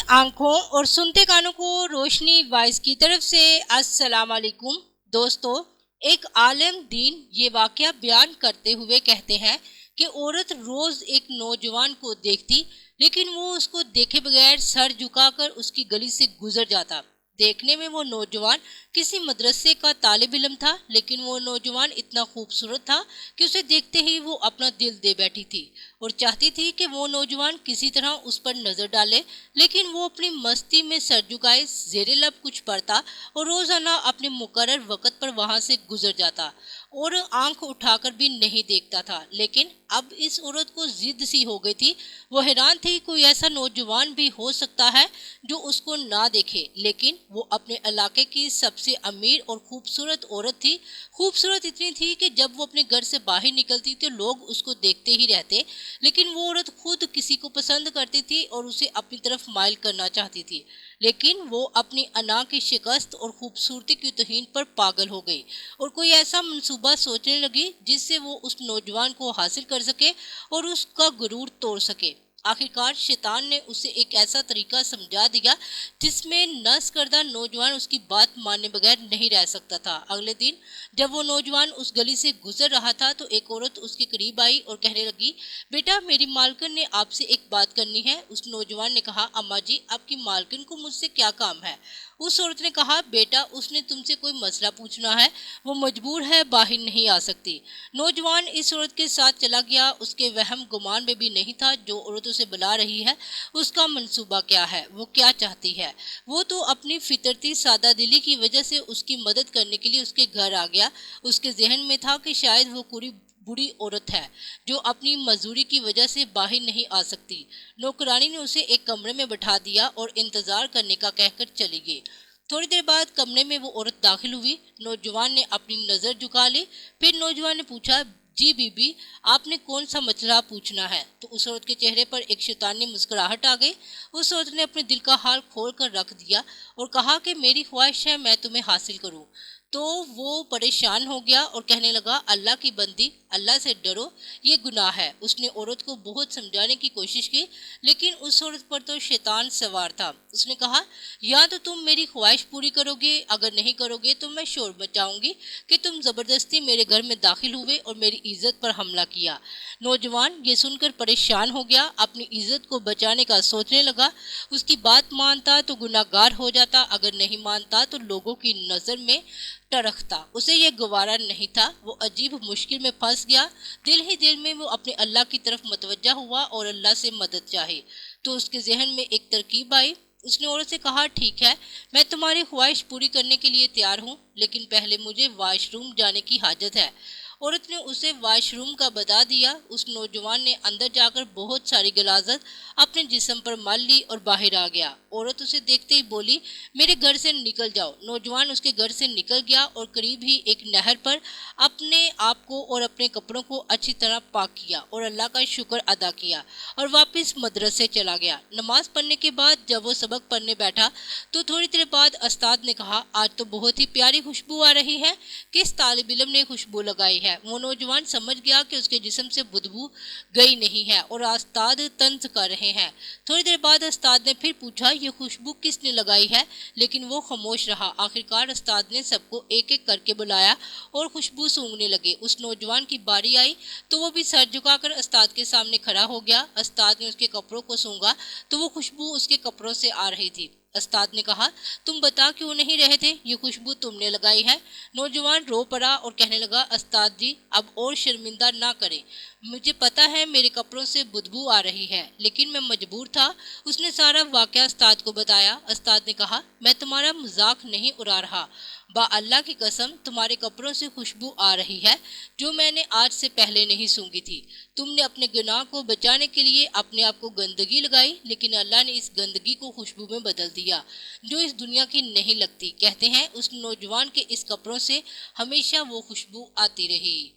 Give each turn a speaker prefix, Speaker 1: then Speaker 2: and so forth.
Speaker 1: आंखों और सुनते कानों को रोशनी वॉइस की तरफ से अस्सलाम वालेकुम। दोस्तों, एक आलिम दीन ये वाकया बयान करते हुए कहते हैं कि औरत रोज एक नौजवान को देखती, लेकिन वो उसको देखे बगैर सर झुकाकर उसकी गली से गुजर जाता। देखने में वो नौजवान किसी मदरसे का तालिब इल्म था, लेकिन वो नौजवान इतना खूबसूरत था कि उसे देखते ही वो अपना दिल दे बैठी थी और चाहती थी कि वो नौजवान किसी तरह उस पर नजर डाले। लेकिन वो अपनी मस्ती में सर झुकाए जेरे लब कुछ पढ़ता और रोजाना अपने मुकर्रर वक़्त पर वहां से गुजर जाता और आंख उठाकर भी नहीं देखता था। लेकिन अब इस औरत को जिद सी हो गई थी। वो हैरान थी, कोई ऐसा नौजवान भी हो सकता है जो उसको ना देखे। लेकिन वो अपने इलाके की सबसे अमीर और खूबसूरत औरत थी। खूबसूरत इतनी थी कि जब वो अपने घर से बाहर निकलती तो लोग उसको देखते ही रहते। लेकिन वो औरत खुद किसी को पसंद करती थी और उसे अपनी तरफ माइल करना चाहती थी। लेकिन वो अपनी अना की शिकस्त और खूबसूरती की तौहीन पर पागल हो गई और कोई ऐसा मंसूबा सोचने लगी जिससे वो उस नौजवान को हासिल कर सके और उसका गुरूर तोड़ सके। आखिरकार शैतान ने उसे एक ऐसा तरीका समझा दिया जिसमें नस करदा नौजवान उसकी बात मानने बगैर नहीं रह सकता था। अगले दिन जब वो नौजवान उस गली से गुजर रहा था तो एक औरत उसके करीब आई और कहने लगी, बेटा, मेरी मालकिन ने आपसे एक बात करनी है। उस नौजवान ने कहा, अम्मा जी, आपकी मालकिन को मुझसे क्या काम है? उस औरत ने कहा, बेटा, उसने तुमसे कोई मसला पूछना है, वो मजबूर है, बाहर नहीं आ सकती। नौजवान इस औरत के साथ चला गया। उसके वहम गुमान में भी नहीं था जो औरत उसे बुला रही है उसका मंसूबा क्या है, वो क्या चाहती है। वो तो अपनी फितरती सादा दिली की वजह से उसकी मदद करने के लिए उसके घर आ गया। उसके जहन में था कि शायद वो पूरी बुरी औरत है जो अपनी मजदूरी की वजह से बाहर नहीं आ सकती। नौकरानी ने उसे एक कमरे में बैठा दिया और इंतजार करने का कहकर चली गई। थोड़ी देर बाद कमरे में वो औरत दाखिल हुई। नौजवान ने अपनी नजर झुका ली। फिर नौजवान ने पूछा, जी बीबी, आपने कौन सा मसला पूछना है? तो उस औरत के चेहरे पर एक शैतानी मुस्कुराहट आ गई। उस औरत ने अपने दिल का हाल खोल कर रख दिया और कहा कि मेरी ख्वाहिश है मैं तुम्हें हासिल करूं। तो वो परेशान हो गया और कहने लगा, अल्लाह की बंदी, अल्लाह से डरो, ये गुनाह है। उसने औरत को बहुत समझाने की कोशिश की, लेकिन उस औरत पर तो शैतान सवार था। उसने कहा, या तो तुम मेरी ख्वाहिश पूरी करोगे, अगर नहीं करोगे तो मैं शोर मचाऊंगी कि तुम जबरदस्ती मेरे घर में दाखिल हुए और मेरी इज्जत पर हमला किया। नौजवान ये सुनकर परेशान हो गया, अपनी इज्जत को बचाने का सोचने लगा। उसकी बात मानता तो गुनाहगार हो जाता, अगर नहीं मानता तो लोगों की नजर में टरकता। उसे यह गवारा नहीं था। वो अजीब मुश्किल में फंस गया। दिल ही दिल में वो अपने अल्लाह की तरफ मतवज्जा हुआ और अल्लाह से मदद चाही। तो उसके जहन में एक तरकीब आई। उसने औरत से कहा, ठीक है, मैं तुम्हारी ख्वाहिश पूरी करने के लिए तैयार हूँ, लेकिन पहले मुझे वॉशरूम जाने की हाजत है। औरत ने उसे वॉशरूम का बता दिया। उस नौजवान ने अंदर जाकर बहुत सारी गलाजत अपने जिस्म पर मल ली और बाहर आ गया। औरत उसे देखते ही बोली, मेरे घर से निकल जाओ। नौजवान उसके घर से निकल गया और करीब ही एक नहर पर अपने आप को और अपने कपड़ों को अच्छी तरह पाक किया और अल्लाह का शुक्र अदा किया और वापस मदरसे चला गया। नमाज पढ़ने के बाद जब वो सबक पढ़ने बैठा तो थोड़ी देर बाद उस्ताद ने कहा, आज तो बहुत ही प्यारी खुशबू आ रही है, किस तालिब इल्म ने खुशबू लगाई है? वो नौजवान समझ गया कि उसके जिस्म से बदबू गई नहीं है और उस्ताद तंज कर रहे हैं। थोड़ी देर बाद उस्ताद ने फिर पूछा, ये खुशबू किसने लगाई है? लेकिन वो खामोश रहा। आखिरकार उस्ताद ने सबको एक एक करके बुलाया और खुशबू सूंघने लगे। उस नौजवान की बारी आई तो वो भी सर झुकाकर उस्ताद के सामने खड़ा हो गया। उस्ताद ने उसके कपड़ों को सूंघा तो वो खुशबू उसके कपड़ों से आ रही थी। उस्ताद ने कहा, तुम बता क्यों नहीं रहे थे? ये खुशबू तुमने लगाई है। नौजवान रो पड़ा और कहने लगा, उस्ताद जी, अब और शर्मिंदा ना करें, मुझे पता है मेरे कपड़ों से बदबू आ रही है, लेकिन मैं मजबूर था। उसने सारा वाकया उस्ताद को बताया। उस्ताद ने कहा, मैं तुम्हारा मजाक नहीं उड़ा रहा, बा अल्लाह की कसम तुम्हारे कपड़ों से खुशबू आ रही है जो मैंने आज से पहले नहीं सूंघी थी। तुमने अपने गुनाह को बचाने के लिए अपने आप को गंदगी लगाई, लेकिन अल्लाह ने इस गंदगी को खुशबू में बदल दिया जो इस दुनिया की नहीं लगती। कहते हैं उस नौजवान के इस कपड़ों से हमेशा वो खुशबू आती रही।